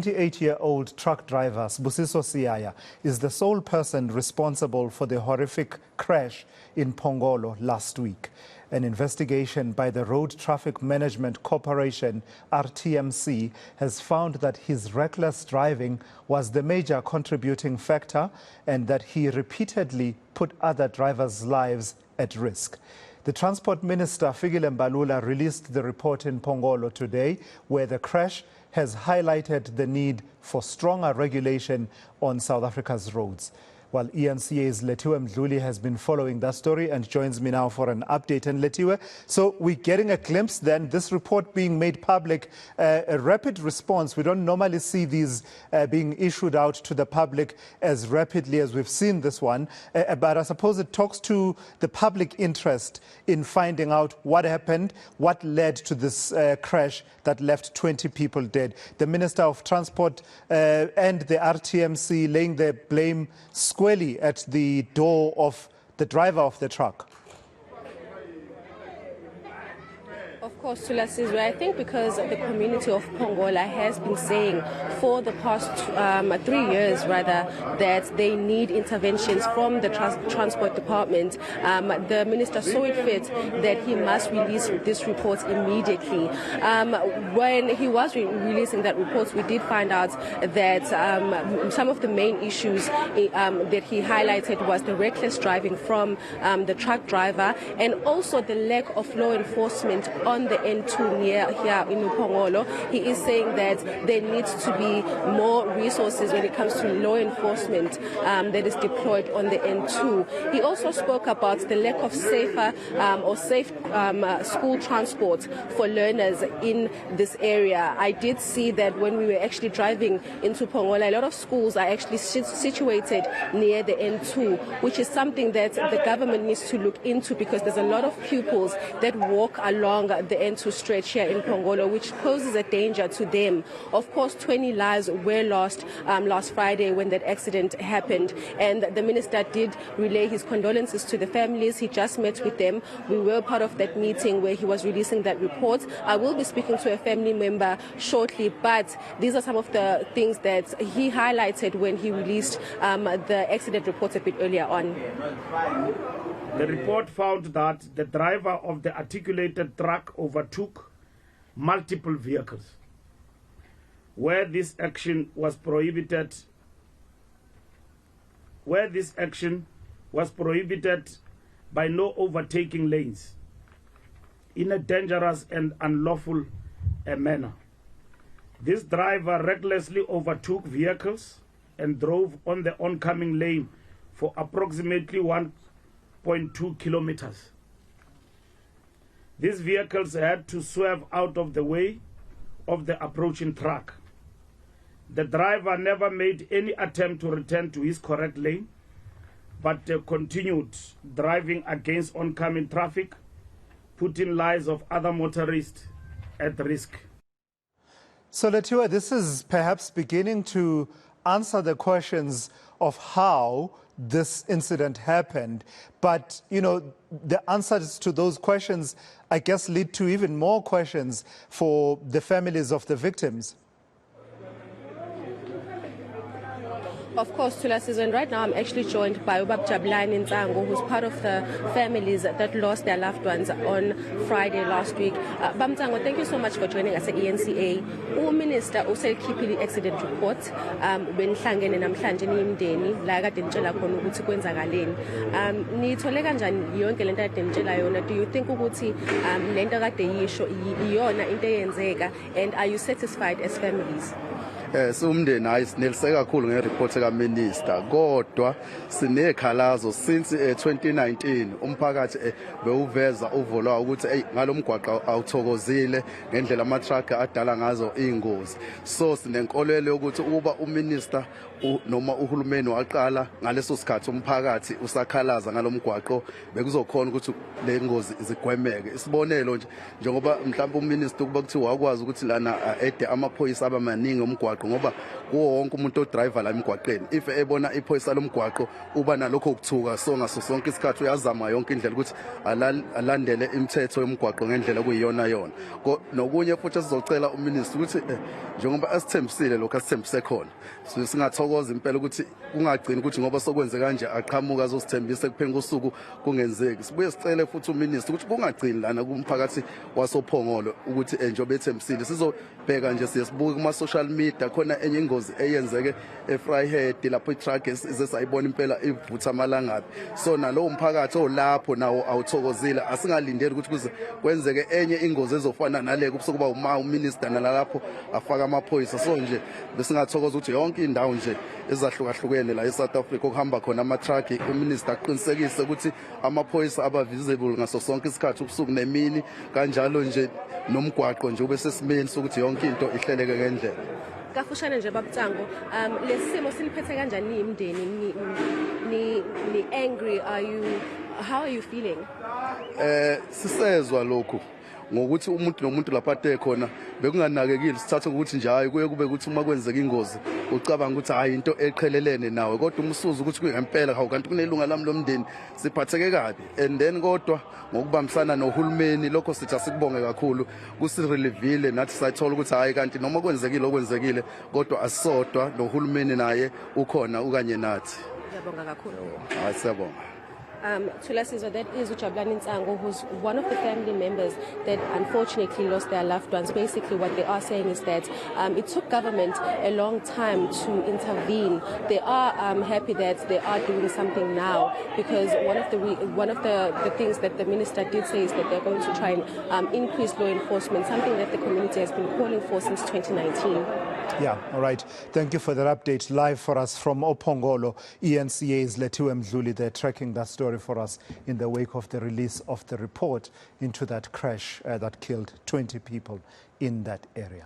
28-year-old truck driver Sibusiso Siyaya is the sole person responsible for the horrific crash in Pongola last week. An investigation by the Road Traffic Management Corporation, RTMC, has found that his reckless driving was the major contributing factor and that he repeatedly put other drivers' lives at risk. The Transport Minister, Mbalula, released the report in Pongola today, where the crash has highlighted the need for stronger regulation on South Africa's roads. While eNCA's Lethiwe Mdluli has been following that story and joins me now for an update. And Lethiwe, so we're getting a glimpse then, this report being made public, a rapid response. We don't normally see these being issued out to the public as rapidly as we've seen this one. But I suppose it talks to the public interest in finding out what happened, what led to this crash that left 20 people dead. The Minister of Transport and the RTMC laying the blame squarely at the door of the driver of the truck. Of course, Sibusiso, I think because the community of Pongola has been saying for the past 3 years, rather, that they need interventions from the transport department. The minister saw it fit that he must release this report immediately. When he was releasing that report, we did find out that some of the main issues that he highlighted was the reckless driving from the truck driver and also the lack of law enforcement on the N2 near here in Pongola. He is saying that there needs to be more resources when it comes to law enforcement that is deployed on the N2. He also spoke about the lack of safe school transport for learners in this area. I did see that when we were actually driving into Pongola, a lot of schools are actually situated near the N2, which is something that the government needs to look into because there's a lot of pupils that walk along the N2 stretch here in Pongola, which poses a danger to them. Of course, 20 lives were lost last Friday when that accident happened, and the minister did relay his condolences to the families. He just met with them. We were part of that meeting where he was releasing that report. I will be speaking to a family member shortly, but these are some of the things that he highlighted when he released the accident report a bit earlier on. The report found that the driver of the articulated truck overtook multiple vehicles. Where this action was prohibited by no overtaking lanes in a dangerous and unlawful manner. This driver recklessly overtook vehicles and drove on the oncoming lane for approximately 1.2 kilometers. These vehicles had to swerve out of the way of the approaching truck. The driver never made any attempt to return to his correct lane, but continued driving against oncoming traffic, putting lives of other motorists at risk. So, Lethiwe, this is perhaps beginning to answer the questions of how this incident happened. But, you know, the answers to those questions, I guess, lead to even more questions for the families of the victims. Of course, Sibusiso, and right now I'm actually joined by Jabulani Nzango, who's part of the families that lost their loved ones on Friday last week. Bamtango, thank you so much for joining us at eNCA. Minister usekhiphe the-accident report benihlangene namhlanje niyimndeni la kade nitshela khona ukuthi kwenzakaleni. Nithole kanjani yonke lento kade nitshela yona? Do you think ukuthi lento kade yisho iyona into eyenzeka, and are you satisfied as families? Umndeni hayi sineliseke kakhulu ngereport kaMinister, kodwa sinekhalazo since 2019 umphakathi bewuveza uvolwa ukuthi ngalomgwaqo awuthokozile ngendlela ama-truck adala ngazo ingozi. So sinenkolelo ukuthi ukuba uMinister noma uhulumeni waqala ngaleso sikhathi umphakathi usakhalaza ngalomgwaqo bekuzokhona ukuthi le ngozi zigwemeke. Isibonelo nje njengoba mhlawumbe uMinister kuba kuthi wakwazi ukuthi lana ede amaphoyisa abamaningi omgwaqo ngoba kuwo wonke umuntu odriver la emgwaqeni if ebona iphoyisa lomgwaqo uba nalokho ukuthuka so ngaso sonke isikhathi uyazama yonke indlela ukuthi alandele imithetho yomgwaqo ngendlela kuyiyona yona nokunye futhi sizocela uminister ukuthi njengoba asithembisile lokho asithembise khona singathokoza impela ukuthi kungagcini ukuthi ngoba sokwenze kanje aqhamuka azosithembisa kuphela ngosuku kungenzeki sibuye sicele futhi uminister ukuthi kungagcini lana kumphakathi wasoPhongolo ukuthi njengoba ethembisile sizobheka nje siyesibuka kuma social media khona enye ingozi eyenzeke eFryhead lapho itruck ize sayibona impela ivutha amalangabi so nalowo mphakathi olapho nawo awuthokozile asingalindeli ukuthi kuze kwenzeke enye ingozi ezofana nale kubusokuba uminister nalapho afaka amaphoyisa so nje besingathokoza ukuthi yonke indawo nje ezahlukahlukene la eSouth Africa okuhamba khona ama-truck uminister aqinisekise ukuthi amaphoyisa aba visible ngaso sonke isikhathi ubusuku nemini kanjalo nje nomgwaqo nje ube sesimeni sokuthi yonke into ihleleke ngendlela. Kafushane nje babutsango lesimo siliphethe kanjani imndeni ni angry how are you feeling? Sisezwa lokho ngokuthi umuntu nomuntu lapha athe khona bekunganakekile sithatha ukuthi nje hayi kuye kube ukuthi uma kwenzeka ingozi ucabanga ukuthi hayi into eqhelelene nawe kodwa umsuzu ukuthi kungempela hawu kanti kunelunga lami lomndeni siphatheke kabi and then kodwa ngokubambisana nohulumeni lokho sithi asikubonge kakhulu kusirelevile nathi sayithola ukuthi hayi kanti noma kwenzekile kodwa asisodwa nohulumeni naye ukhona ukanye nathi. Ngiyabonga kakhulu. Hayi siyabonga. Sibusiso, that is Ujabulani Nsango, who's one of the family members that unfortunately lost their loved ones. Basically, what they are saying is that it took government a long time to intervene. They are happy that they are doing something now because one of the things that the minister did say is that they're going to try and increase law enforcement, something that the community has been calling for since 2019. Yeah, all right. Thank you for that update. Live for us from Pongola, eNCA's Lethiwe Mdluli. They're tracking that story for us in the wake of the release of the report into that crash that killed 20 people in that area.